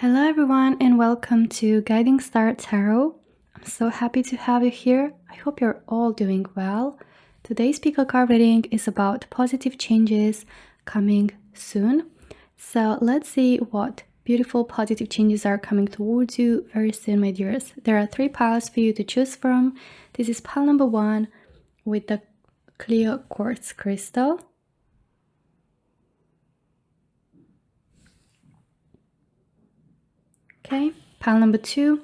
Hello everyone and welcome to Guiding Star Tarot. I'm so happy to have you here. I hope you're all doing well. Today's pickle card reading is about positive changes coming soon. So let's see what beautiful positive changes are coming towards you very soon, my dears. There are 3 piles for you to choose from. This is pile number 1 with the clear quartz crystal. Okay, pile number 2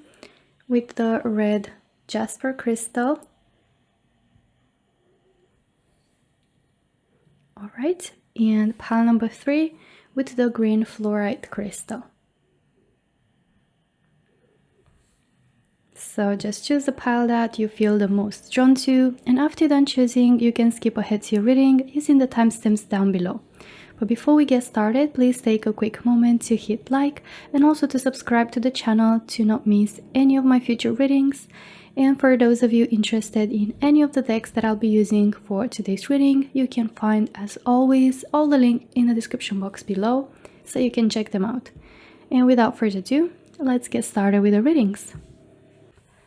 with the red Jasper crystal. All right, and pile number 3 with the green fluorite crystal. So just choose the pile that you feel the most drawn to, and after you're done choosing, you can skip ahead to your reading using the timestamps down below. But before we get started, please take a quick moment to hit like and also to subscribe to the channel to not miss any of my future readings. And for those of you interested in any of the decks that I'll be using for today's reading, you can find, as always, all the link in the description box below, so you can check them out. And without further ado, let's get started with the readings.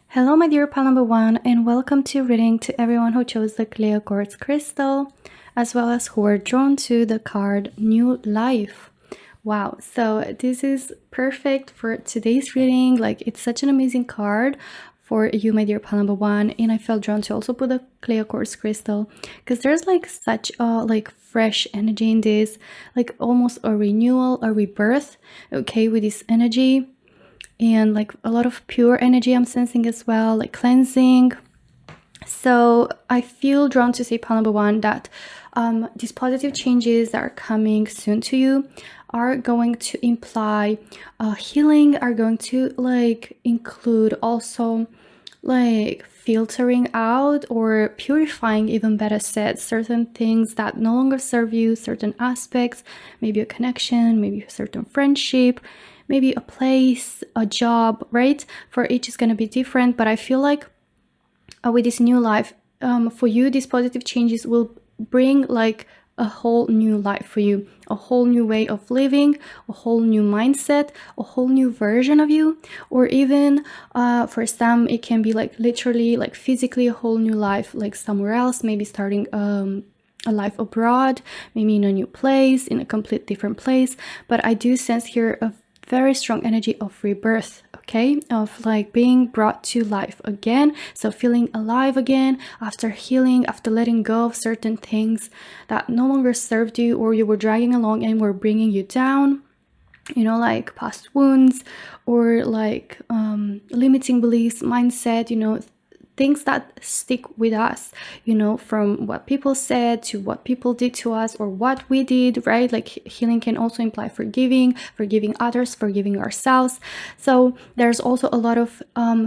Hello my dear pile number 1 and welcome to reading to everyone who chose the clear quartz crystal, as well as who are drawn to the card New Life. Wow, so this is perfect for today's reading. Like, it's such an amazing card for you, my dear pile number 1, and I felt drawn to also put the clear quartz crystal because there's like such a fresh energy in this, like almost a renewal, a rebirth, okay, with this energy. And like a lot of pure energy I'm sensing as well, like cleansing. So I feel drawn to say, pile number 1, that these positive changes that are coming soon to you are going to imply healing, are going to include also filtering out or purifying, even better said, certain things that no longer serve you, certain aspects, maybe a connection, maybe a certain friendship, maybe a place, a job, right? For each is going to be different, but I feel like with this new life, for you, these positive changes will bring like a whole new life for you, a whole new way of living, a whole new mindset, a whole new version of you, or even for some it can be like literally, like physically a whole new life, like somewhere else, maybe starting a life abroad, maybe in a new place, in a complete different place. But I do sense here a very strong energy of rebirth, okay, of like being brought to life again, so feeling alive again after healing, after letting go of certain things that no longer served you or you were dragging along and were bringing you down, you know, like past wounds or like limiting beliefs, mindset, you know, things that stick with us, you know, from what people said to what people did to us or what we did, right? Like healing can also imply forgiving others, forgiving ourselves. So there's also a lot of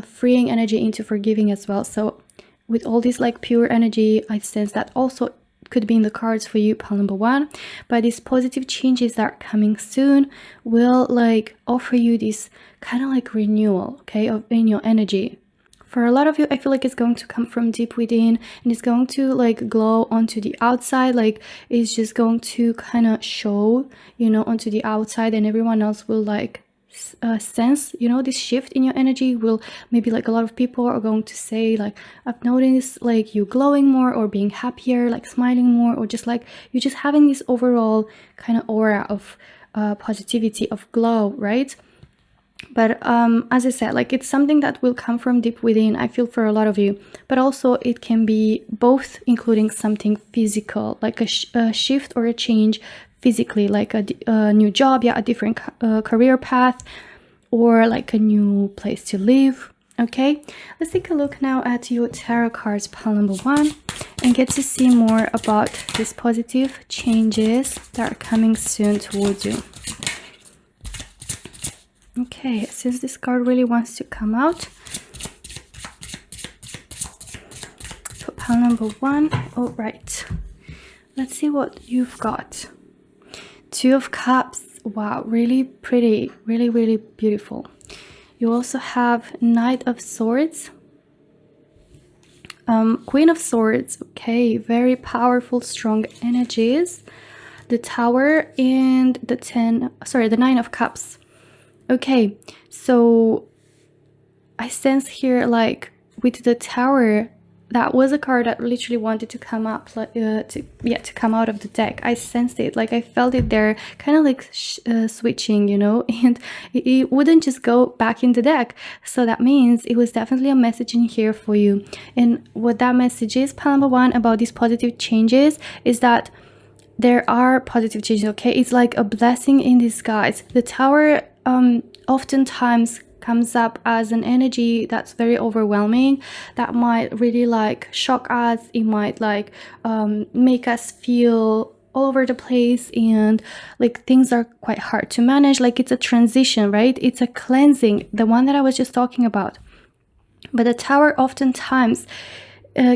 freeing energy into forgiving as well. So with all this like pure energy, I sense that also could be in the cards for you, pile number 1. But these positive changes that are coming soon will like offer you this kind of like renewal, okay, of in your energy. For a lot of you, I feel like it's going to come from deep within and it's going to like glow onto the outside. Like it's just going to kind of show, you know, onto the outside, and everyone else will like sense, you know, this shift in your energy. Will maybe like a lot of people are going to say like, I've noticed like you glowing more or being happier, like smiling more, or just like you just having this overall kind of aura of positivity, of glow, right? But as I said, like it's something that will come from deep within, I feel, for a lot of you. But also it can be both, including something physical, like a shift or a change physically, like a new job, yeah, a different career path, or like a new place to live. Okay, let's take a look now at your tarot cards, pile number 1, and get to see more about these positive changes that are coming soon towards you. Okay, since this card really wants to come out, for pile number 1, all right, let's see what you've got. 2 of Cups, wow, really pretty, really, really beautiful. You also have Knight of Swords, Queen of Swords, okay, very powerful, strong energies, the Tower, and the 9 of Cups. Okay, so I sense here, like, with the Tower, that was a card that literally wanted to come up, to come out of the deck. I sensed it, like I felt it there, kind of like switching, you know, and it wouldn't just go back in the deck. So that means it was definitely a message in here for you. And what that message is, pile number one, about these positive changes, is that there are positive changes, okay? It's like a blessing in disguise. The Tower oftentimes comes up as an energy that's very overwhelming, that might really like shock us. It might like make us feel all over the place, and like things are quite hard to manage. Like it's a transition, right? It's a cleansing, the one that I was just talking about. But the Tower oftentimes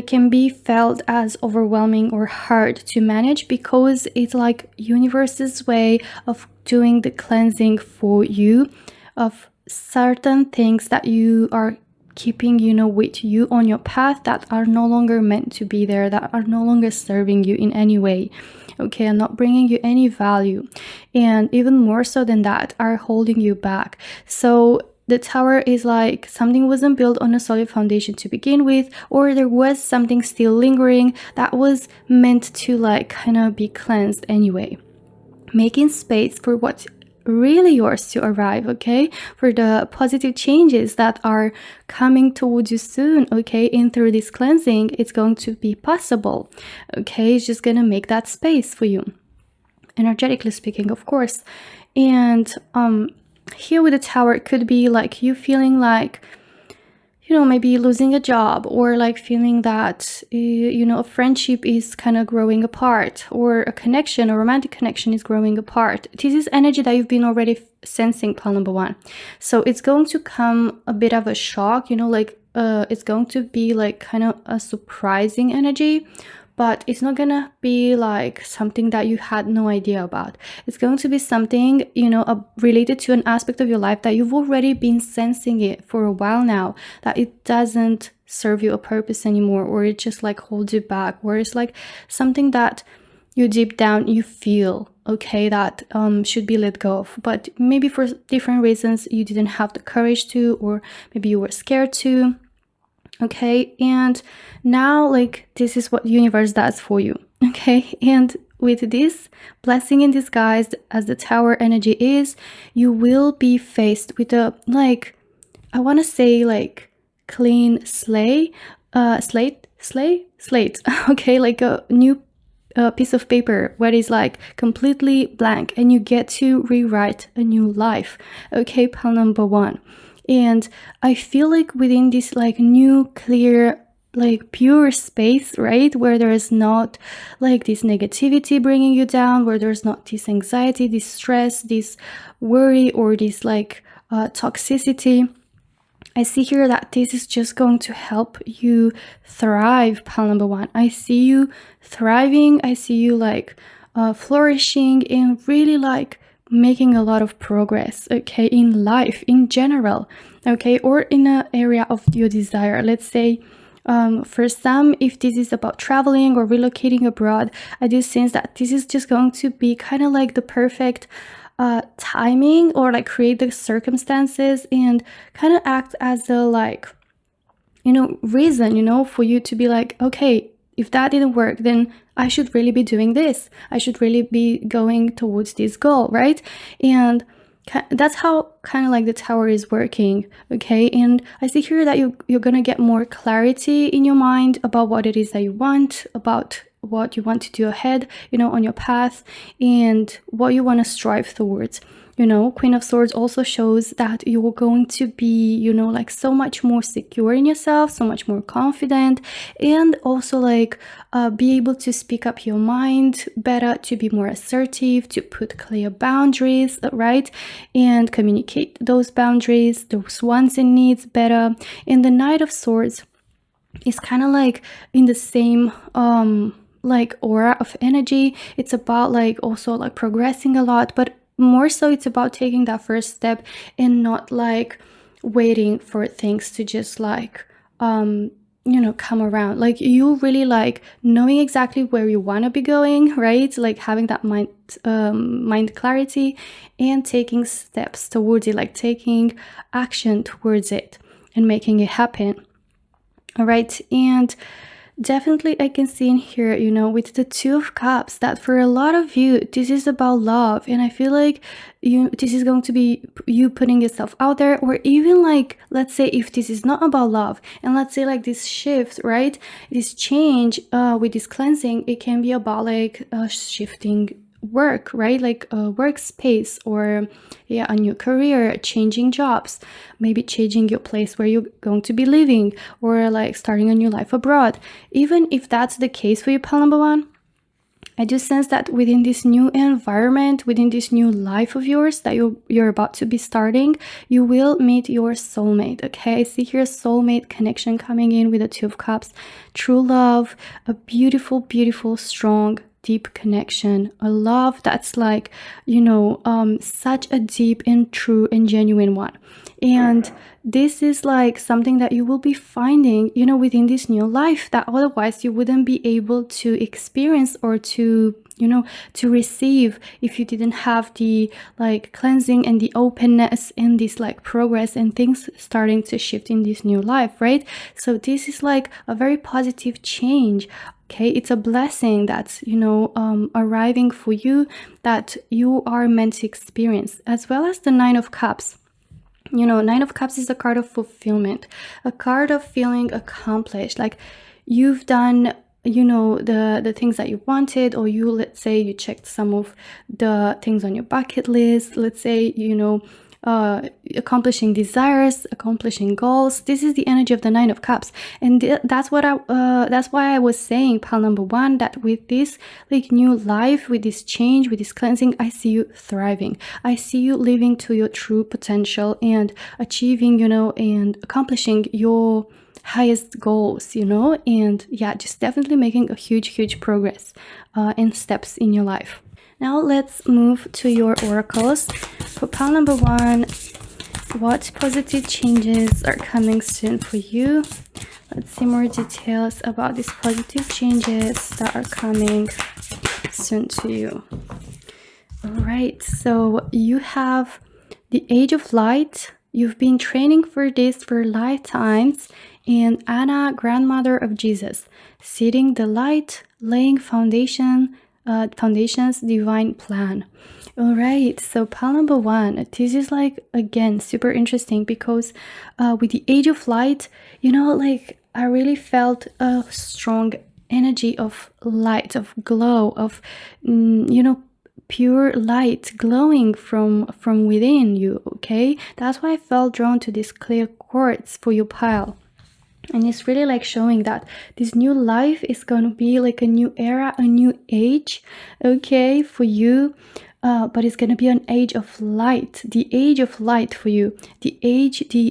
can be felt as overwhelming or hard to manage, because it's like universe's way of doing the cleansing for you of certain things that you are keeping, you know, with you on your path, that are no longer meant to be there, that are no longer serving you in any way, okay, and not bringing you any value, and even more so than that, are holding you back. So the Tower is like something wasn't built on a solid foundation to begin with, or there was something still lingering that was meant to like kind of be cleansed anyway. Making space for what's really yours to arrive, okay? For the positive changes that are coming towards you soon, okay? And through this cleansing, it's going to be possible, okay? It's just gonna make that space for you, energetically speaking, of course. And here with the Tower, it could be like you feeling like, you know, maybe losing a job, or like feeling that, you know, a friendship is kind of growing apart, or a connection, a romantic connection is growing apart. This is energy that you've been already sensing, pile number one. So it's going to come a bit of a shock, you know, like it's going to be like kind of a surprising energy, but it's not gonna be like something that you had no idea about. It's going to be something, you know, related to an aspect of your life that you've already been sensing it for a while now, that it doesn't serve you a purpose anymore, or it just like holds you back, or it's like something that you deep down you feel, okay, that should be let go of, but maybe for different reasons you didn't have the courage to, or maybe you were scared to. Okay, and now like this is what universe does for you, okay? And with this blessing in disguise, as the Tower energy is, you will be faced with a, like, I want to say like clean slate, okay, like a new piece of paper where it's like completely blank, and you get to rewrite a new life, okay, pile number one. And I feel like within this like new, clear, like pure space, right, where there is not like this negativity bringing you down, where there's not this anxiety, this stress, this worry, or this like toxicity, I see here that this is just going to help you thrive, pile number one. I see you thriving. I see you like flourishing, and really like making a lot of progress, okay, in life in general, okay, or in an area of your desire. Let's say for some, if this is about traveling or relocating abroad, I do sense that this is just going to be kind of like the perfect timing, or like create the circumstances and kind of act as a like, you know, reason, you know, for you to be like, okay, if that didn't work, then I should really be doing this. I should really be going towards this goal, right? And that's how kind of like the Tower is working, okay? And I see here that you're gonna get more clarity in your mind about what it is that you want, about what you want to do ahead, you know, on your path, and what you want to strive towards. You know, Queen of Swords also shows that you're going to be, you know, like so much more secure in yourself, so much more confident, and also like be able to speak up your mind better, to be more assertive, to put clear boundaries, right? And communicate those boundaries, those wants and needs better. And the Knight of Swords is kind of like in the same like aura of energy. It's about like also like progressing a lot, but more so it's about taking that first step and not like waiting for things to just like come around. Like you really like knowing exactly where you want to be going, right? Like having that mind clarity and taking steps towards it, like taking action towards it and making it happen. All right. And definitely I can see in here, with the Two of Cups, that for a lot of you, this is about love. And I feel like this is going to be you putting yourself out there, or even like, let's say if this is not about love, and let's say like this shift, right? This change with this cleansing, it can be about like shifting work, right? Like a workspace, or a new career, changing jobs, maybe changing your place where you're going to be living, or like starting a new life abroad. Even if that's the case for you, pile number one, I do sense that within this new environment, within this new life of yours that you're about to be starting, you will meet your soulmate. Okay, I see here soulmate connection coming in with the Two of Cups, true love, a beautiful, beautiful, strong, deep connection, a love that's like, such a deep and true and genuine one. And this is like something that you will be finding, within this new life that otherwise you wouldn't be able to experience or to receive if you didn't have the like cleansing and the openness and this like progress and things starting to shift in this new life, right? So this is like a very positive change. Okay, it's a blessing that's, arriving for you, that you are meant to experience, as well as the Nine of Cups. Nine of Cups is a card of fulfillment, a card of feeling accomplished. Like you've done, the things that you wanted, or let's say you checked some of the things on your bucket list. Let's say, accomplishing desires, accomplishing goals. This is the energy of the Nine of Cups, and that's why I was saying, pile number one, that with this like new life, with this change, with this cleansing, I see you thriving. I see you living to your true potential and achieving, and accomplishing your highest goals, and just definitely making a huge progress and steps in your life. Now let's move to your oracles. For pile number one, what positive changes are coming soon for you? Let's see more details about these positive changes that are coming soon to you. All right, so you have the Age of Light. You've been training for this for lifetimes. And Anna, grandmother of Jesus, seeding the light, laying foundation's divine plan. All right, so pile number one, this is like, again, super interesting, because with the Age of Light, like I really felt a strong energy of light, of glow, of pure light glowing from within you. Okay, that's why I felt drawn to this clear quartz for your pile. And it's really like showing that this new life is going to be like a new era, a new age, okay, for you. But it's going to be an age of light, the age of light for you, the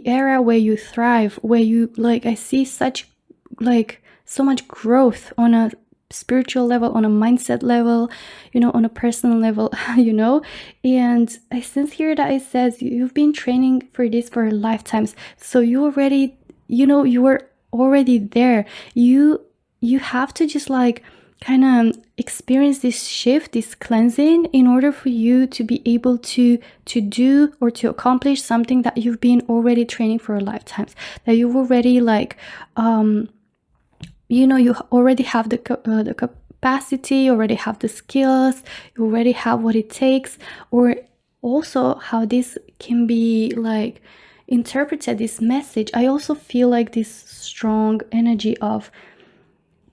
era where you thrive, where you like, I see such like so much growth on a spiritual level, on a mindset level, on a personal level, and I sense here that it says you've been training for this for lifetimes. So you already, you were already there. You have to just like kind of experience this shift, this cleansing, in order for you to be able to do or to accomplish something that you've been already training for lifetimes, that you've already like you already have the capacity, already have the skills, you already have what it takes. Or also how this can be like interpreted, this message, I also feel like this strong energy of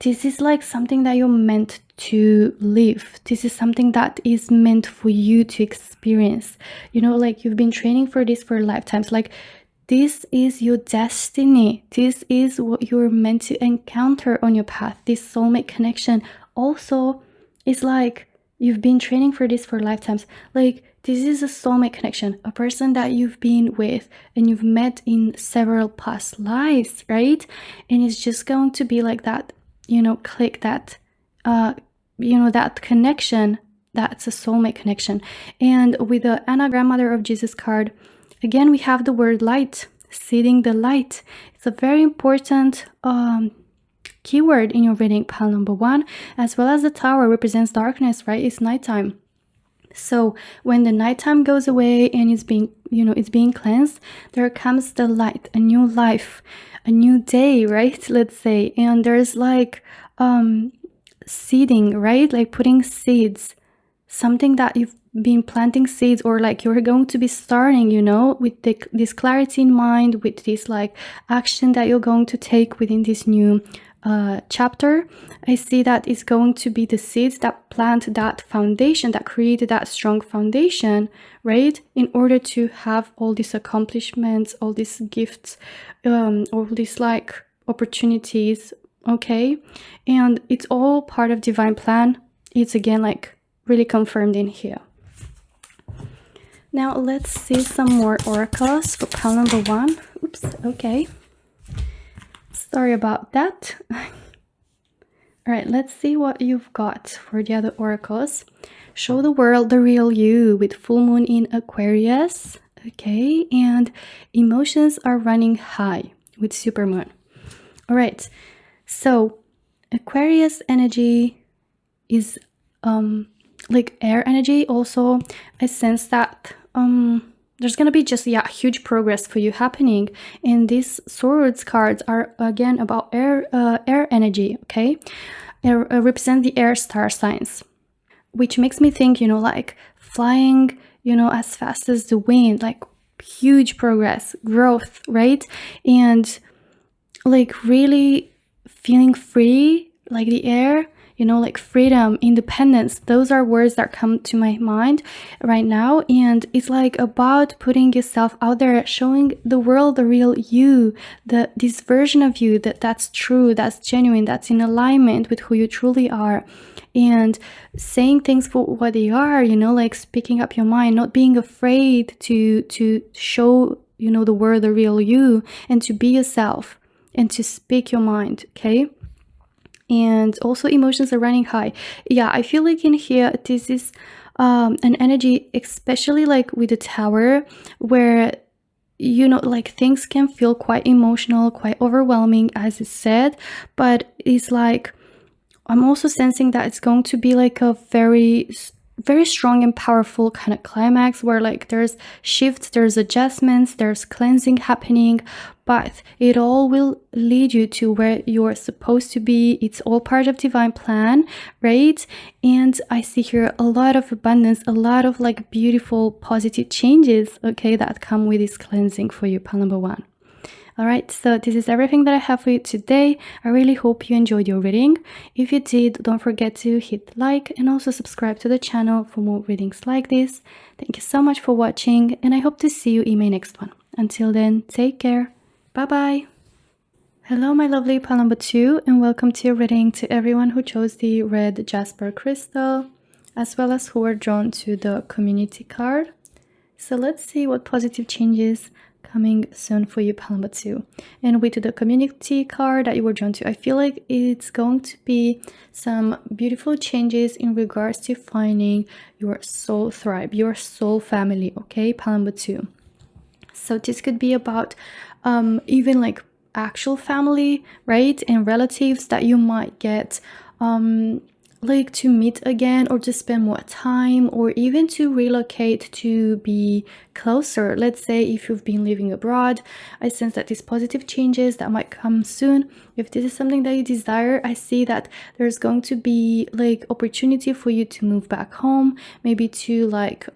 this is like something that you're meant to live. This is something that is meant for you to experience. Like you've been training for this for lifetimes. Like this is your destiny. This is what you're meant to encounter on your path. This soulmate connection also is like you've been training for this for lifetimes. Like this is a soulmate connection, a person that you've been with and you've met in several past lives, right? And it's just going to be like that, click that, that connection, that's a soulmate connection. And with the Anna, grandmother of Jesus card, again, we have the word light. seeding the light. It's a very important keyword in your reading, pile number 1, as well as the Tower represents darkness, right? It's nighttime. So when the nighttime goes away and it's being cleansed, there comes the light, a new life, a new day, right? Let's say. And there's like seeding, right? Like putting seeds, something that you've been planting seeds, or like you're going to be starting, with this clarity in mind, with this like action that you're going to take within this new chapter. I see that it's going to be the seeds that plant that foundation, that create that strong foundation, right? In order to have all these accomplishments, all these gifts, all these like opportunities, okay? And it's all part of divine plan. It's again like really confirmed in here. Now let's see some more oracles for pile number 1. Oops, okay. Sorry about that. All right, let's see what you've got for the other oracles. Show the world the real you with full moon in Aquarius. Okay, and emotions are running high with supermoon. All right, so Aquarius energy is like air energy. Also, I sense that there's gonna be just huge progress for you happening, and these swords cards are again about air energy. Okay, represent the air star signs, which makes me think like flying as fast as the wind, like huge progress, growth, right? And like really feeling free, like the air, like freedom, independence. Those are words that come to my mind right now. And it's like about putting yourself out there, showing the world the real you, this version of you that's true, that's genuine, that's in alignment with who you truly are, and saying things for what they are, like speaking up your mind, not being afraid to show the world the real you, and to be yourself and to speak your mind. Okay. And also emotions are running high. I feel like in here this is an energy, especially like with the Tower, where like things can feel quite emotional, quite overwhelming, as it said, but it's like I'm also sensing that it's going to be like a very strong and powerful kind of climax, where like there's shifts, there's adjustments, there's cleansing happening, but it all will lead you to where you're supposed to be. It's all part of divine plan, right? And I see here a lot of abundance, a lot of like beautiful positive changes, okay, that come with this cleansing for you, pile number 1. All right, so this is everything that I have for you today. I really hope you enjoyed your reading. If you did, don't forget to hit like and also subscribe to the channel for more readings like this. Thank you so much for watching, and I hope to see you in my next one. Until then, take care. Bye-bye. Hello, my lovely pile number 2, and welcome to your reading to everyone who chose the red Jasper crystal, as well as who were drawn to the community card. So let's see what positive changes coming soon for you, pile number 2. And with the community card that you were drawn to, I feel like it's going to be some beautiful changes in regards to finding your soul tribe, your soul family, okay, pile number 2. So this could be about even like actual family, right, and relatives that you might get like to meet again, or to spend more time, or even to relocate to be closer. Let's say if you've been living abroad, I sense that these positive changes that might come soon. If this is something that you desire, I see that there's going to be like opportunity for you to move back home, maybe to like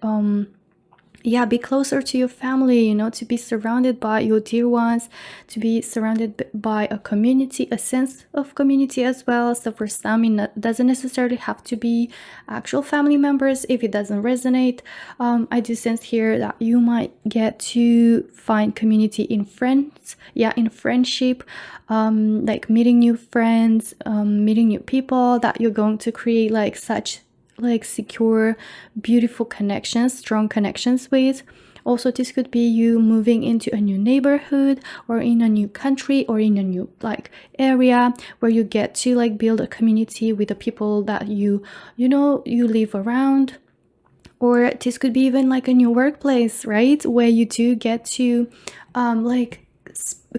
be closer to your family, to be surrounded by your dear ones, to be surrounded by a community, a sense of community as well. So for some, it doesn't necessarily have to be actual family members if it doesn't resonate. I do sense here that you might get to find community in friends, in friendship, like meeting new friends, meeting new people that you're going to create like such like secure, beautiful connections, strong connections with. Also, this could be you moving into a new neighborhood, or in a new country, or in a new like area where you get to like build a community with the people that you live around. Or this could be even like a new workplace, right, where you do get to like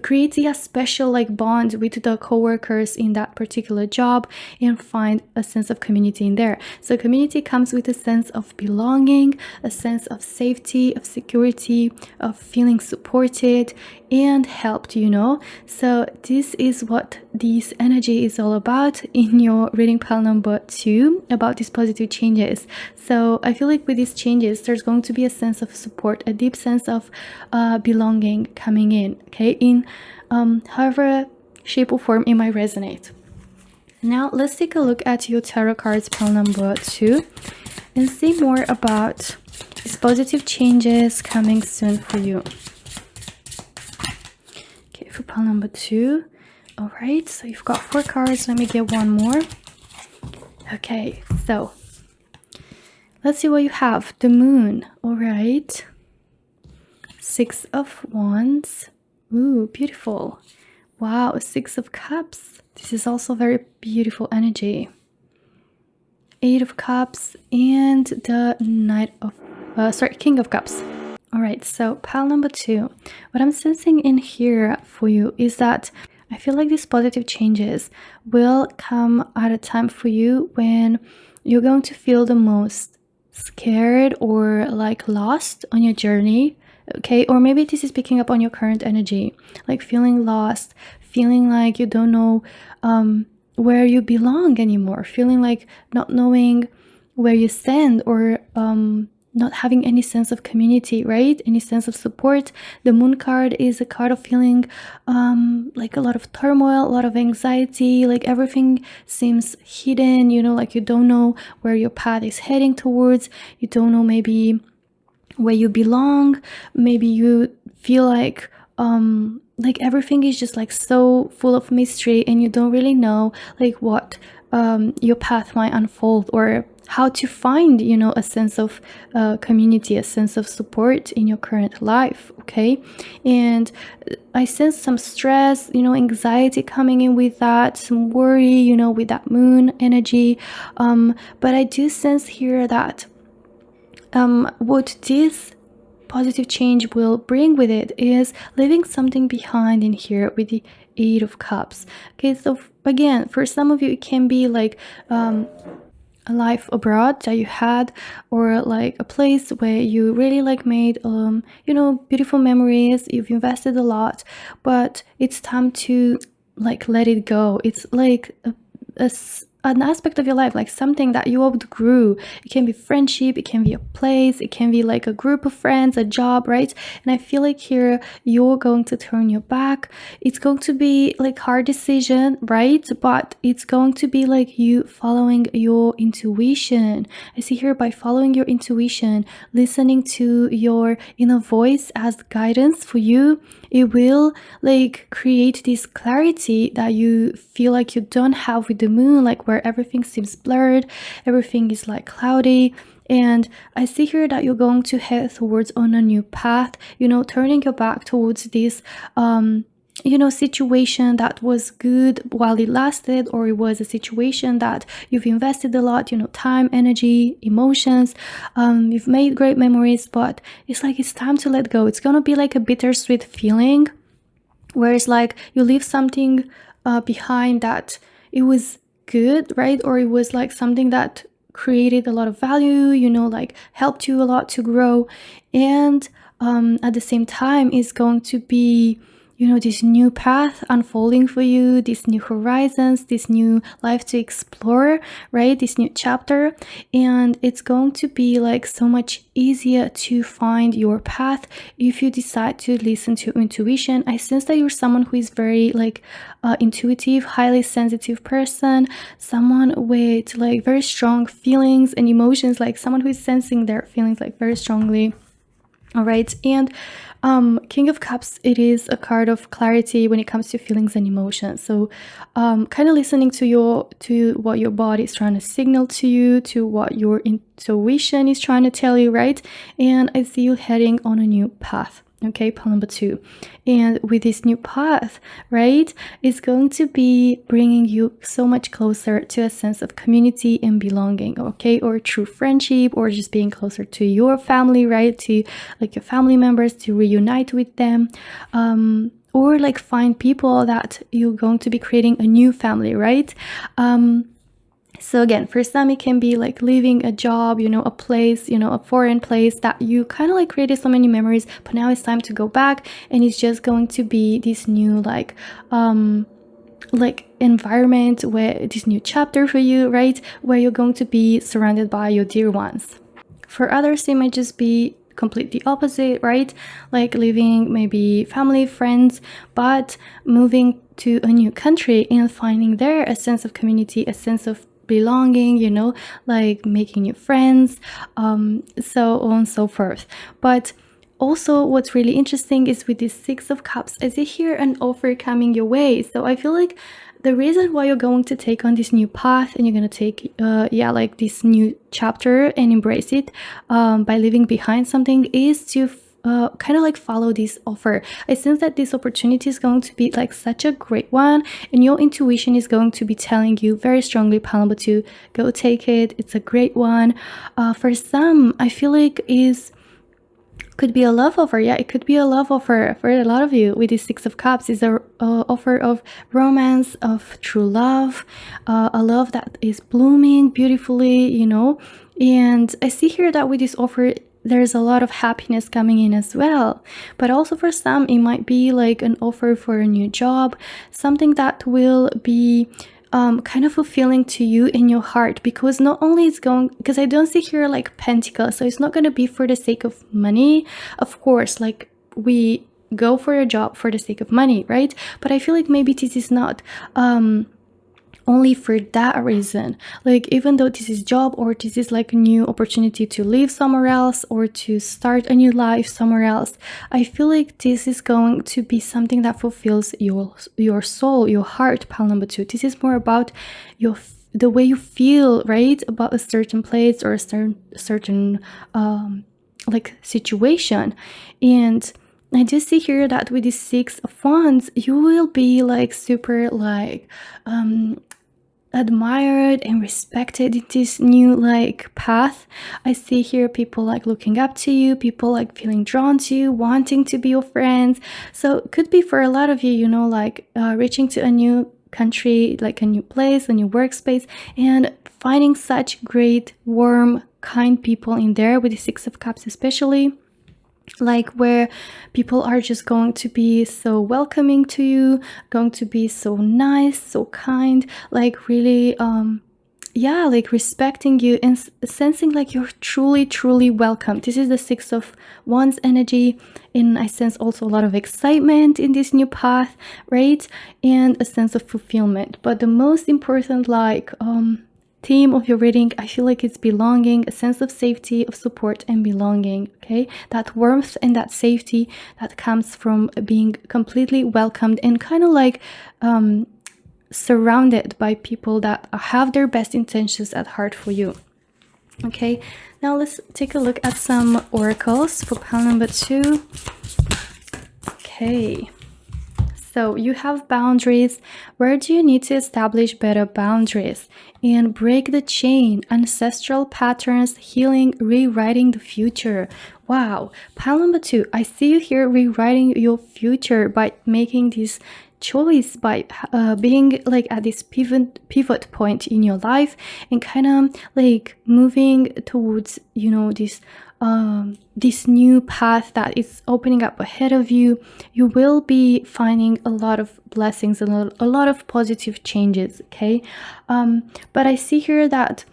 create a special like bond with the co-workers in that particular job and find a sense of community in there. So community comes with a sense of belonging, a sense of safety, of security, of feeling supported and helped, you know. So this is what this energy is all about in your reading pile number 2, about these positive changes. So I feel like with these changes there's going to be a sense of support, a deep sense of belonging coming in, okay, in however shape or form it might resonate. Now let's take a look at your tarot cards pile number 2 and see more about these positive changes coming soon for you. Okay, for pile number 2. All right, so you've got 4 cards. Let me get one more. Okay, so let's see what you have. The Moon. All right. 6 of Wands. Ooh, beautiful. Wow, 6 of Cups. This is also very beautiful energy. 8 of Cups and the King of Cups. All right, so pile number 2. What I'm sensing in here for you is that I feel like these positive changes will come at a time for you when you're going to feel the most scared or like lost on your journey. Okay, or maybe this is picking up on your current energy, like feeling lost, feeling like you don't know where you belong anymore, feeling like not knowing where you stand, or not having any sense of community, right? Any sense of support. The Moon card is a card of feeling like a lot of turmoil, a lot of anxiety, like everything seems hidden, you know, like you don't know where your path is heading towards, you don't know maybe where you belong, maybe you feel like everything is just like so full of mystery and you don't really know like what your path might unfold, or how to find, you know, a sense of community, a sense of support in your current life. Okay, and I sense some stress, you know, anxiety coming in with that, some worry, you know, with that Moon energy, but I do sense here that what this positive change will bring with it is leaving something behind in here with the 8 of Cups. Okay, so again, for some of you it can be like a life abroad that you had, or like a place where you really like made you know, beautiful memories, you've invested a lot, but it's time to like let it go. It's like an aspect of your life, like something that you outgrew. It can be friendship, it can be a place, it can be like a group of friends, a job, right? And I feel like here you're going to turn your back. It's going to be like hard decision, right? But it's going to be like you following your intuition. I see here, by following your intuition, listening to your inner voice as guidance for you, it will like create this clarity that you feel like you don't have with the Moon, like where everything seems blurred, everything is like cloudy. And I see here that you're going to head towards on a new path, you know, turning your back towards this you know, situation that was good while it lasted, or it was a situation that you've invested a lot, you know, time, energy, emotions, you've made great memories, but it's like it's time to let go. It's gonna be like a bittersweet feeling, where it's like you leave something behind that it was good, right? Or it was like something that created a lot of value, you know, like helped you a lot to grow, and at the same time is going to be, you know, this new path unfolding for you, these new horizons, this new life to explore, right? This new chapter. And it's going to be like so much easier to find your path if you decide to listen to intuition. I sense that you're someone who is very like intuitive, highly sensitive person, someone with like very strong feelings and emotions, like someone who is sensing their feelings like very strongly. All right, and King of Cups, it is a card of clarity when it comes to feelings and emotions. So kind of listening to what your body is trying to signal to you, to what your intuition is trying to tell you, right? And I see you heading on a new path. Okay, pile number 2. And with this new path, right, it's going to be bringing you so much closer to a sense of community and belonging, okay, or true friendship, or just being closer to your family, right, to like your family members, to reunite with them, or like find people that you're going to be creating a new family, right? So again, for some, it can be like leaving a job, a place, a foreign place that you kind of like created so many memories, but now it's time to go back, and it's just going to be this new like environment, where this new chapter for you, right, where you're going to be surrounded by your dear ones. For others, it might just be completely opposite, right, like leaving maybe family, friends, but moving to a new country and finding there a sense of community, a sense of belonging, like making new friends, so on and so forth. But also, what's really interesting is with this 6 of Cups, I see here an offer coming your way. So I feel like the reason why you're going to take on this new path, and you're going to take like this new chapter and embrace it by leaving behind something, is to kind of like follow this offer. I sense that this opportunity is going to be like such a great one, and your intuition is going to be telling you very strongly, pile number 2, go take it. It's a great one. For some, I feel like could be a love offer. Yeah, it could be a love offer for a lot of you. With the 6 of Cups is a offer of romance, of true love, a love that is blooming beautifully, and I see here that with this offer, there's a lot of happiness coming in as well. But also for some, it might be like an offer for a new job, something that will be kind of fulfilling to you in your heart, because not only it's going, because I don't see here like pentacles, so it's not going to be for the sake of money. Of course, like we go for a job for the sake of money, right? But I feel like maybe this is not only for that reason. Like, even though this is job, or this is like a new opportunity to live somewhere else, or to start a new life somewhere else, I feel like this is going to be something that fulfills your soul, your heart, pile number 2. This is more about the way you feel, right, about a certain place or a certain like situation. And I do see here that with the 6 of Wands, you will be like super like admired and respected in this new like path. I see here people like looking up to you, people like feeling drawn to you, wanting to be your friends. So it could be for a lot of you, like reaching to a new country, like a new place, a new workspace, and finding such great, warm, kind people in there, with the 6 of Cups especially, like where people are just going to be so welcoming to you, going to be so nice, so kind, like really like respecting you and sensing like you're truly welcome. This is the 6 of Wands energy, and I sense also a lot of excitement in this new path, right, and a sense of fulfillment. But the most important like theme of your reading, I feel like it's belonging, a sense of safety, of support and belonging. Okay, that warmth and that safety that comes from being completely welcomed and kind of like surrounded by people that have their best intentions at heart for you. Okay, now let's take a look at some oracles for pile number 2. Okay, so you have boundaries. Where do you need to establish better boundaries and break the chain? Ancestral patterns, healing, rewriting the future. Wow, pile number 2, I see you here rewriting your future by making this choice, by being like at this pivot point in your life, and kind of like moving towards this new path that is opening up ahead of you. You will be finding a lot of blessings and a lot of positive changes. Okay, but I see here that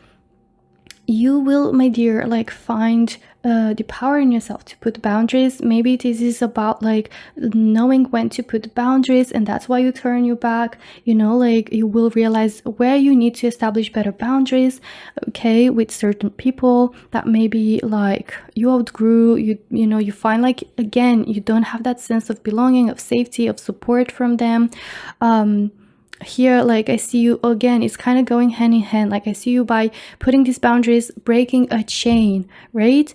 you will, my dear, like find the power in yourself to put boundaries. Maybe this is about like knowing when to put boundaries, and that's why you turn your back. Like you will realize where you need to establish better boundaries, okay, with certain people that maybe like you outgrew. You find like, again, you don't have that sense of belonging, of safety, of support from them. Here, like I see you again, it's kind of going hand in hand. Like I see you by putting these boundaries, breaking a chain, right?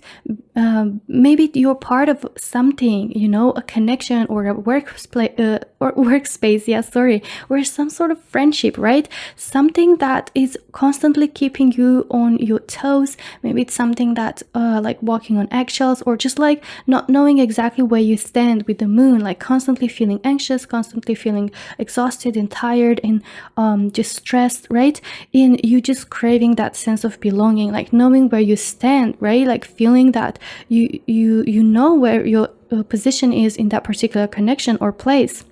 maybe you're part of something, you know, a connection or a workspace, yeah, sorry, or some sort of friendship, right? Something that is constantly keeping you on your toes. Maybe it's something that like walking on eggshells, or just like not knowing exactly where you stand with the moon, like constantly feeling anxious, constantly feeling exhausted and tired and just stressed, right? And you just craving that sense of belonging, like knowing where you stand, right? Like feeling that you know where your position is in that particular connection or place,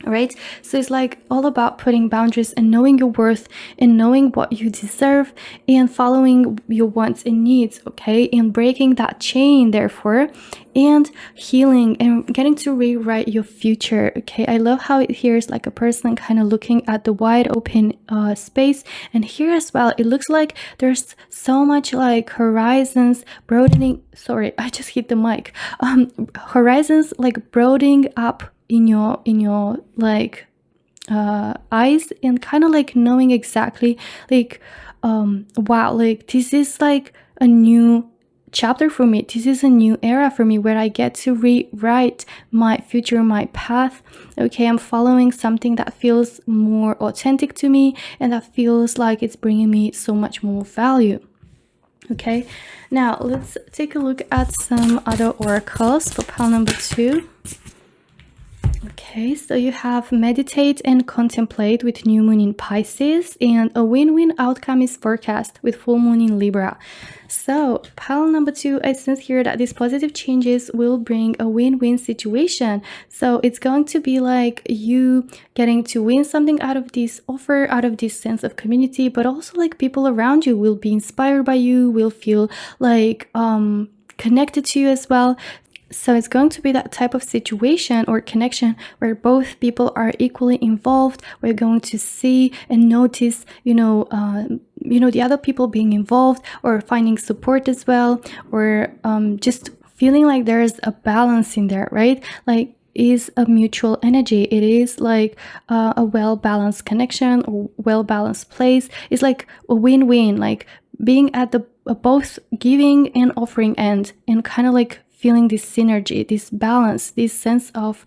right? So it's like all about putting boundaries and knowing your worth and knowing what you deserve and following your wants and needs, okay? And breaking that chain, therefore, and healing and getting to rewrite your future, okay? I love how it here is like a person kind of looking at the wide open space, and here as well it looks like there's so much like horizons broadening. Sorry, I just hit the mic. Horizons like broadening up in your like eyes, and kind of like knowing exactly like wow, like this is like a new chapter for me. This is a new era for me where I get to rewrite my future, my path. Okay, I'm following something that feels more authentic to me and that feels like it's bringing me so much more value. Okay, now let's take a look at some other oracles for pile number 2. Okay, so you have meditate and contemplate with new moon in Pisces, and a win-win outcome is forecast with full moon in Libra. So pile number 2, I sense here that these positive changes will bring a win-win situation. So it's going to be like you getting to win something out of this offer, out of this sense of community, but also like people around you will be inspired by you, will feel like connected to you as well. So it's going to be that type of situation or connection where both people are equally involved. We're going to see and notice, the other people being involved or finding support as well, or just feeling like there's a balance in there, right? Like is a mutual energy. It is like a well-balanced connection or well-balanced place. It's like a win-win, like being at the both giving and offering end, and kind of like feeling this synergy, this balance, this sense of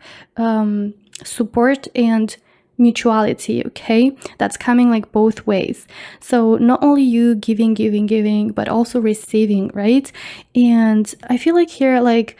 support and mutuality, okay? That's coming like both ways. So not only you giving, but also receiving, right? And I feel like here, like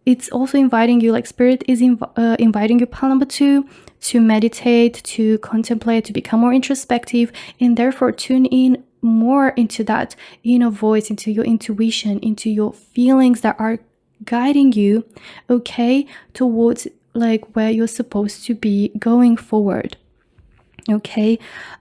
it's also inviting you, like spirit is inviting you, pile number 2, to meditate, to contemplate, to become more introspective, and therefore tune in more into that inner voice, into your intuition, into your feelings that are guiding you, okay, towards like where you're supposed to be going forward, okay?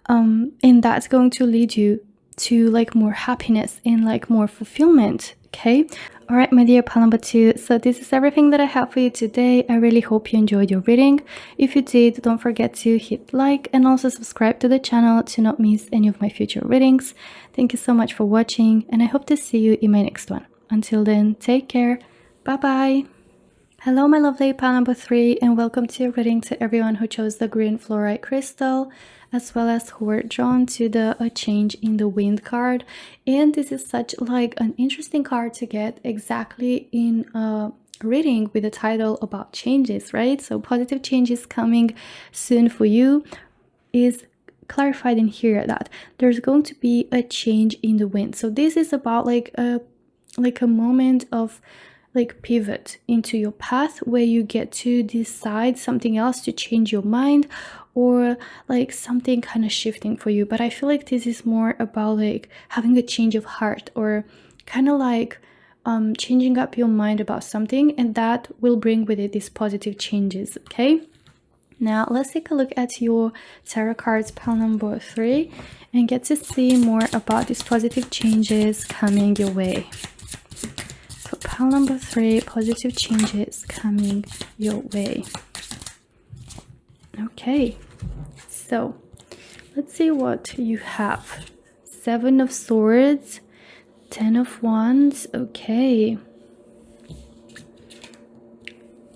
And that's going to lead you to like more happiness and like more fulfillment, okay? All right, my dear pile number 2, so this is everything that I have for you today. I really hope you enjoyed your reading. If you did, don't forget to hit like and also subscribe to the channel to not miss any of my future readings. Thank you so much for watching, and I hope to see you in my next one. Until then, take care. Bye-bye. Hello, my lovely pile number 3, and welcome to your reading to everyone who chose the green fluorite crystal, as well as who were drawn to the A Change in the Wind card. And this is such like an interesting card to get exactly in a reading with a title about changes, right? So positive changes coming soon for you is clarified in here that there's going to be a change in the wind. So this is about like a moment of like pivot into your path where you get to decide something else, to change your mind, or like something kind of shifting for you. But I feel like this is more about like having a change of heart, or kind of like changing up your mind about something, and that will bring with it these positive changes, okay? Now let's take a look at your tarot cards, pile number 3, and get to see more about these positive changes coming your way. So pile number 3, positive changes coming your way. Okay, so let's see what you have. 7 of Swords, 10 of Wands, okay.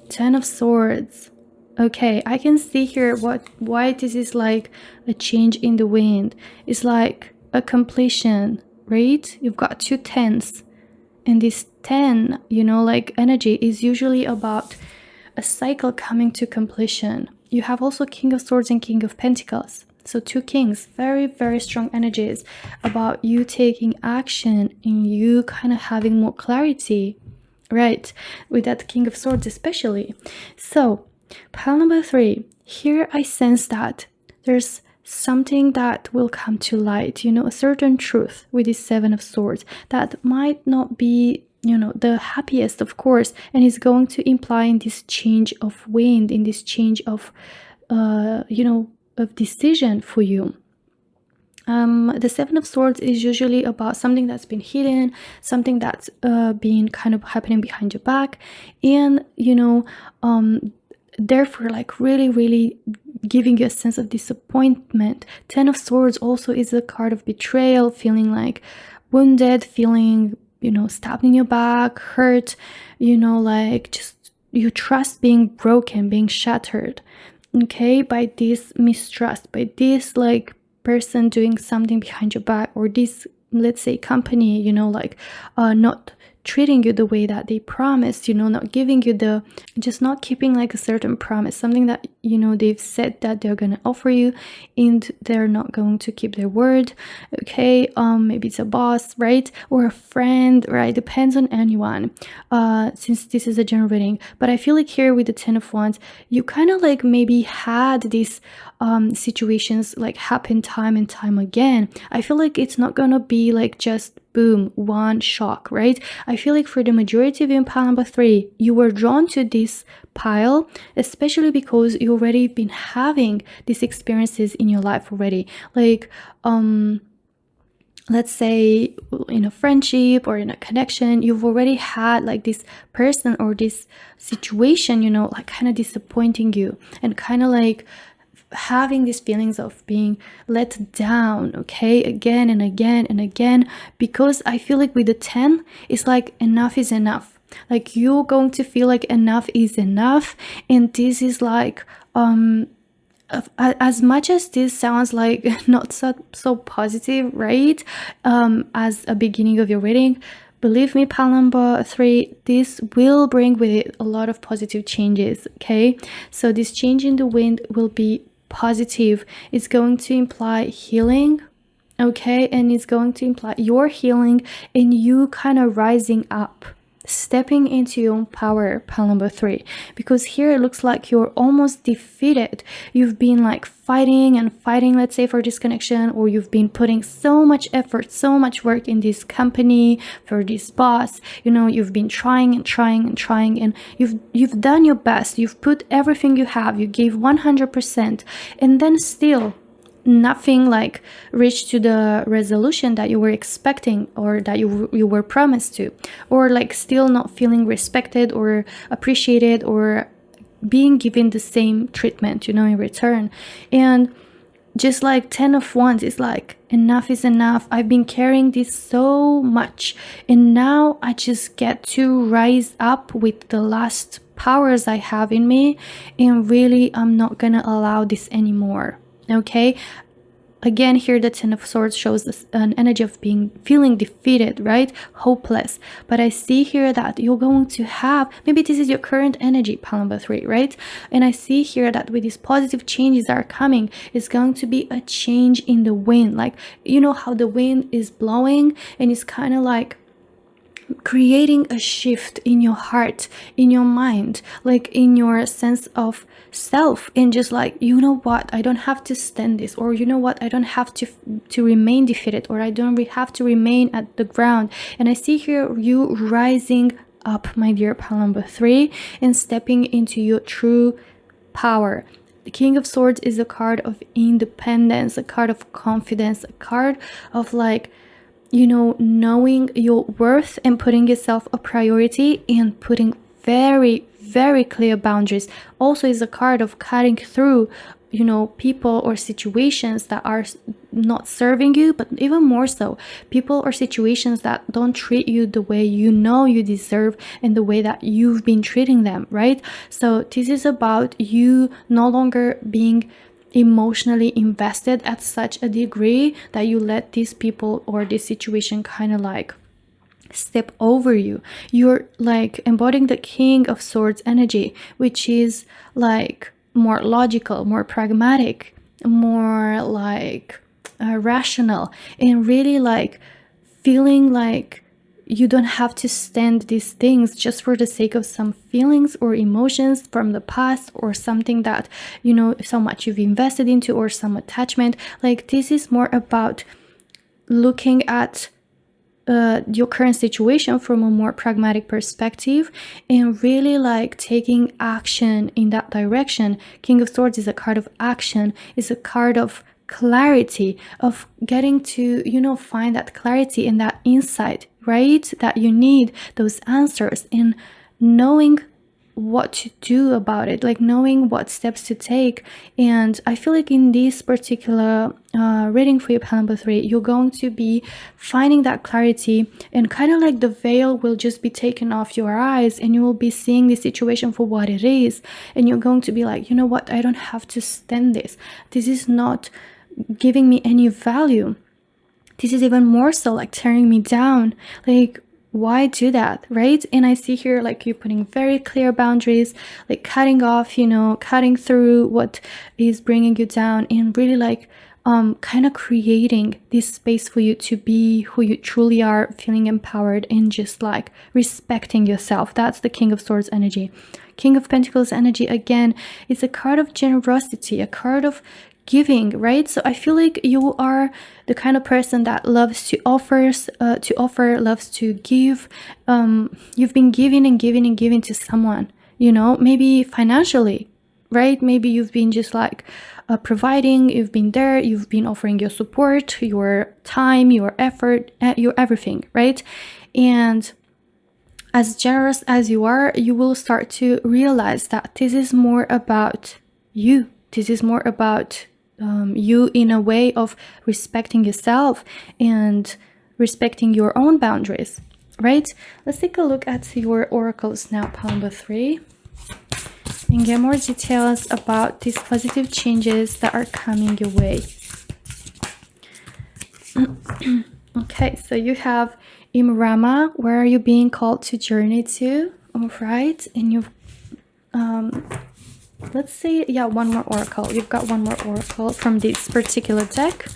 10 of Swords. Okay, I can see here why this is like a change in the wind. It's like a completion, right? You've got 2 10s, and this 10, you know, like energy is usually about a cycle coming to completion. You have also King of Swords and King of Pentacles. So 2 kings, very, very strong energies about you taking action and you kind of having more clarity, right? With that King of Swords especially. So pile number 3, here I sense that there's something that will come to light, you know, a certain truth with this 7 of Swords that might not be, you know, the happiest, of course, and is going to imply in this change of wind, in this change of you know, of decision for you. The 7 of Swords is usually about something that's been hidden, something that's been kind of happening behind your back, and you know, therefore like really giving you a sense of disappointment. 10 of Swords also is a card of betrayal, feeling like wounded, feeling, you know, stabbed in your back, hurt, you know, like just your trust being broken, being shattered, okay, by this mistrust, by this like person doing something behind your back, or this, let's say, company, you know, like not treating you the way that they promised, you know, not giving you the, just not keeping like a certain promise, something that, you know, they've said that they're gonna offer you and they're not going to keep their word, okay. Maybe it's a boss, right, or a friend, right, depends on anyone, since this is a general reading. But I feel like here with the 10 of Wands, you kind of like maybe had these situations like happen time and time again. I feel like it's not gonna be like just boom, one shock, right? I feel like for the majority of you in pile number 3, you were drawn to this pile, especially because you already been having these experiences in your life already. Like, let's say in a friendship or in a connection, you've already had like this person or this situation, you know, like kind of disappointing you and kind of like having these feelings of being let down, okay, again and again and again, because I feel like with the 10, it's like enough is enough. Like you're going to feel like enough is enough, and this is like as much as this sounds like not so positive, right, as a beginning of your reading, believe me, pile number 3, this will bring with it a lot of positive changes, okay. So this change in the wind will be positive. It's going to imply healing, okay, and it's going to imply your healing and you kind of rising up, stepping into your own power, pile number 3, because here it looks like you're almost defeated. You've been like fighting and fighting, let's say, for this connection, or you've been putting so much effort, so much work in this company for this boss, you know, you've been trying and trying and trying, and you've done your best, you've put everything you have, you gave 100%, and then still nothing like reached to the resolution that you were expecting or that you were promised to, or like still not feeling respected or appreciated or being given the same treatment, you know, in return. And just like 10 of Wands is like enough is enough. I've been carrying this so much and now I just get to rise up with the last powers I have in me, and really I'm not gonna allow this anymore, okay. Again, here the 10 of Swords shows this, an energy of feeling defeated, right, hopeless. But I see here that you're going to have, maybe this is your current energy, pile number 3, right, and I see here that with these positive changes that are coming, it's going to be a change in the wind. Like, you know how the wind is blowing and it's kind of like creating a shift in your heart, in your mind, like in your sense of self, and just like, you know what, I don't have to stand this, or you know what, I don't have to remain defeated, or I don't have to remain at the ground. And I see here you rising up, my dear pile number 3, and stepping into your true power. The King of Swords is a card of independence, a card of confidence, a card of like, you know, knowing your worth and putting yourself a priority and putting very clear boundaries. Also is a card of cutting through, you know, people or situations that are not serving you, but even more so, people or situations that don't treat you the way you know you deserve and the way that you've been treating them, right? So this is about you no longer being emotionally invested at such a degree that you let these people or this situation kind of like step over you. You're like embodying the King of Swords energy, which is like more logical, more pragmatic, more like rational, and really like feeling like you don't have to stand these things just for the sake of some feelings or emotions from the past, or something that, you know, so much you've invested into, or some attachment. Like, this is more about looking at your current situation from a more pragmatic perspective, and really like taking action in that direction. King of Swords is a card of action, is a card of clarity, of getting to, you know, find that clarity and that insight, right, that you need, those answers, and knowing what to do about it, like knowing what steps to take. And I feel like in this particular reading for you, pile number 3, you're going to be finding that clarity, and kind of like the veil will just be taken off your eyes, and you will be seeing the situation for what it is, and you're going to be like, you know what, I don't have to stand this. This is not giving me any value. This is even more so like tearing me down. Like, why do that, right? And I see here like you putting very clear boundaries, like cutting off, you know, cutting through what is bringing you down, and really like kind of creating this space for you to be who you truly are, feeling empowered and just like respecting yourself. That's the King of Swords energy. King of Pentacles energy, again, is a card of generosity, a card of giving, right? So I feel like you are the kind of person that loves to offer, loves to give. You've been giving and giving and giving to someone, you know, maybe financially, right? Maybe you've been just like providing, you've been there, you've been offering your support, your time, your effort, your everything, right? And as generous as you are, you will start to realize that this is more about you. This is more about you, in a way of respecting yourself and respecting your own boundaries, right? Let's take a look at your oracles now, pile number 3, and get more details about these positive changes that are coming your way. Okay, so you have Imrama, where are you being called to journey to? All right, and you've let's see, yeah, one more oracle. You've got one more oracle from this particular deck.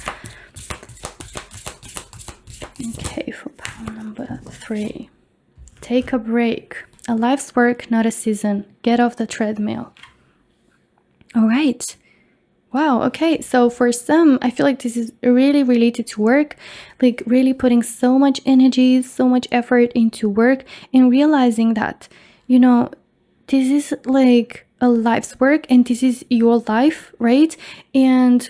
Okay, for pile number 3. Take a break. A life's work, not a season. Get off the treadmill. All right. Wow, okay. So for some, I feel like this is really related to work, like really putting so much energy, so much effort into work, and realizing that, you know, this is like a life's work, and this is your life, right? And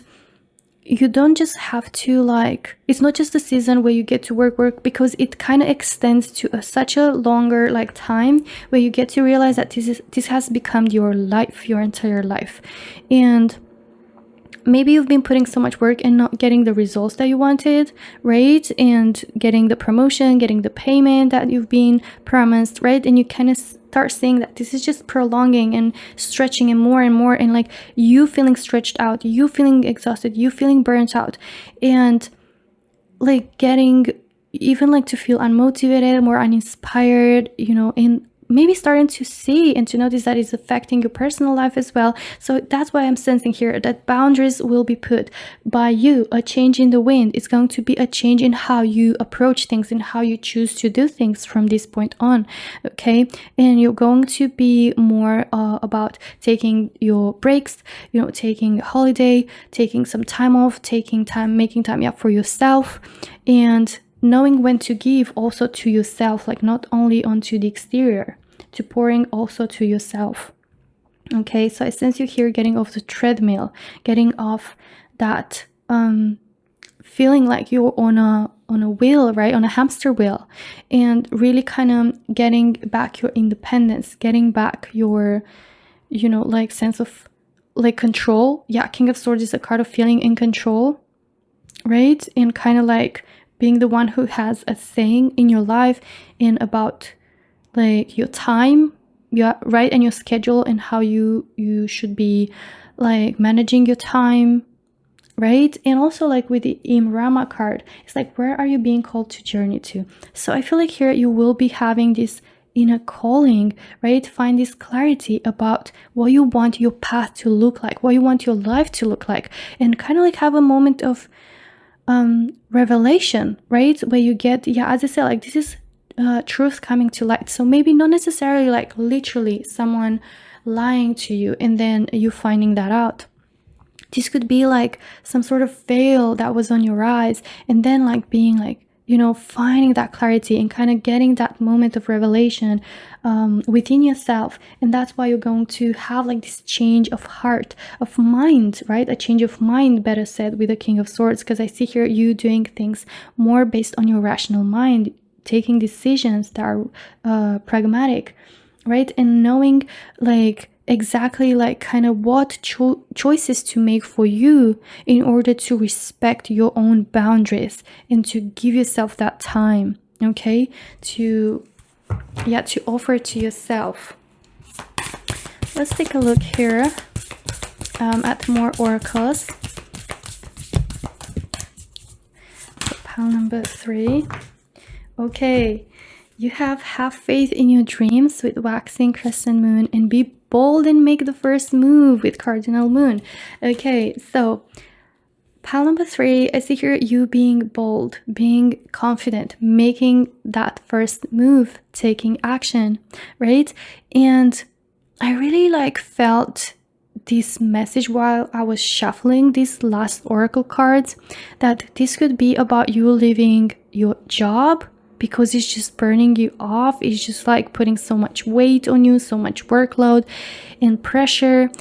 you don't just have to like, it's not just a season where you get to work, because it kind of extends to such a longer like time where you get to realize that this has become your life, your entire life. And maybe you've been putting so much work and not getting the results that you wanted, right? And getting the promotion, getting the payment that you've been promised, right? And you kind of start seeing that this is just prolonging and stretching and more, and like you feeling stretched out, you feeling exhausted, you feeling burnt out, and like getting even like to feel unmotivated, more uninspired, you know, and maybe starting to see and to notice that it's affecting your personal life as well. So that's why I'm sensing here that boundaries will be put by you, a change in the wind. It's going to be a change in how you approach things and how you choose to do things from this point on, okay? And you're going to be more about taking your breaks, you know, taking a holiday, taking some time off, taking time, making time, yeah, for yourself, and knowing when to give also to yourself, like not only onto the exterior, to pouring also to yourself. Okay, so I sense you here getting off the treadmill, getting off that feeling like you're on a wheel, right, on a hamster wheel, and really kind of getting back your independence, getting back your, you know, like sense of like control. Yeah, King of Swords is a card of feeling in control, right? And kind of like being the one who has a saying in your life and about like your time, yeah, right, and your schedule, and how you should be like managing your time, right? And also like with the Imrama card, it's like, where are you being called to journey to? So I feel like here you will be having this inner calling, right? Find this clarity about what you want your path to look like, what you want your life to look like, and kind of like have a moment of revelation, right? Where you get, yeah, as I said, like this is truth coming to light. So maybe not necessarily like literally someone lying to you and then you finding that out. This could be like some sort of veil that was on your eyes, and then like being like, you know, finding that clarity and kind of getting that moment of revelation within yourself. And that's why you're going to have like this change of heart, of mind, right? A change of mind, better said, with the King of Swords, because I see here you doing things more based on your rational mind, taking decisions that are pragmatic, right? And knowing like exactly like kind of what choices to make for you in order to respect your own boundaries and to give yourself that time, okay, to offer to yourself. Let's take a look here at more oracles. So pile number 3. Okay, you have faith in your dreams with waxing crescent moon, and be bold and make the first move with cardinal moon. Okay, so pile number 3, I see here you being bold, being confident, making that first move, taking action, right? And I really like felt this message while I was shuffling these last oracle cards, that this could be about you leaving your job because it's just burning you off. It's just like putting so much weight on you, so much workload and pressure,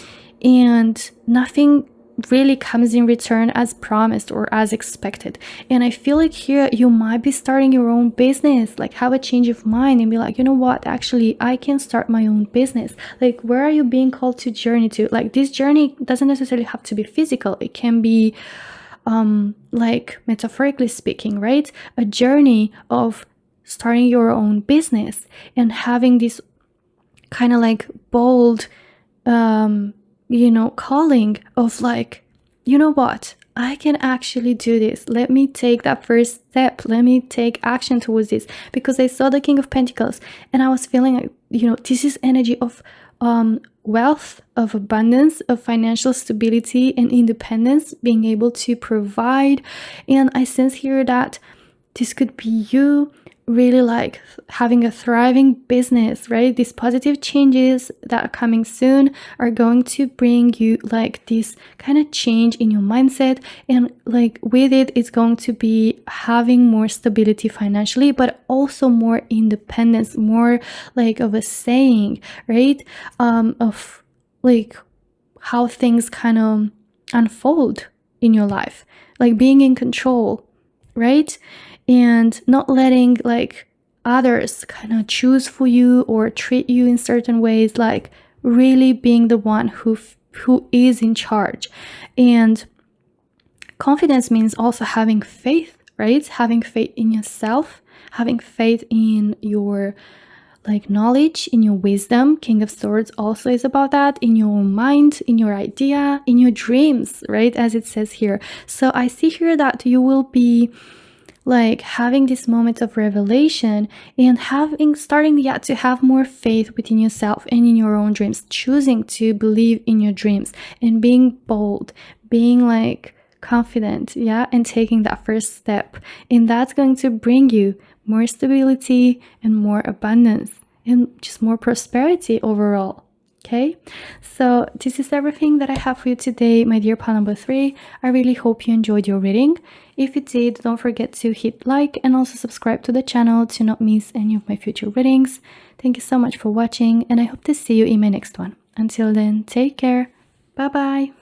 and nothing really comes in return as promised or as expected. And I feel like here you might be starting your own business, like have a change of mind and be like, you know what, actually I can start my own business. Like, where are you being called to journey to? Like, this journey doesn't necessarily have to be physical. It can be like metaphorically speaking, right? A journey of starting your own business and having this kind of like bold you know, calling of like, you know what, I can actually do this. Let me take that first step. Let me take action towards this. Because I saw the King of Pentacles and I was feeling like, you know, this is energy of wealth, of abundance, of financial stability and independence, being able to provide. And I sense here that this could be you really like having a thriving business, right? These positive changes that are coming soon are going to bring you like this kind of change in your mindset, and like with it, it's going to be having more stability financially, but also more independence, more like of a saying, right? Of like how things kind of unfold in your life, like being in control, right? And not letting like others kind of choose for you or treat you in certain ways, like really being the one who is in charge. And confidence means also having faith, right? Having faith in yourself, having faith in your like knowledge, in your wisdom. King of Swords also is about that, in your mind, in your idea, in your dreams, right? As it says here. So I see here that you will be like having this moment of revelation and starting to have more faith within yourself and in your own dreams, choosing to believe in your dreams and being bold, being like confident, and taking that first step. And that's going to bring you more stability and more abundance and just more prosperity overall. Okay, so this is everything that I have for you today, my dear pile number 3. I really hope you enjoyed your reading. If you did, don't forget to hit like and also subscribe to the channel to not miss any of my future readings. Thank you so much for watching, and I hope to see you in my next one. Until then, take care. Bye bye.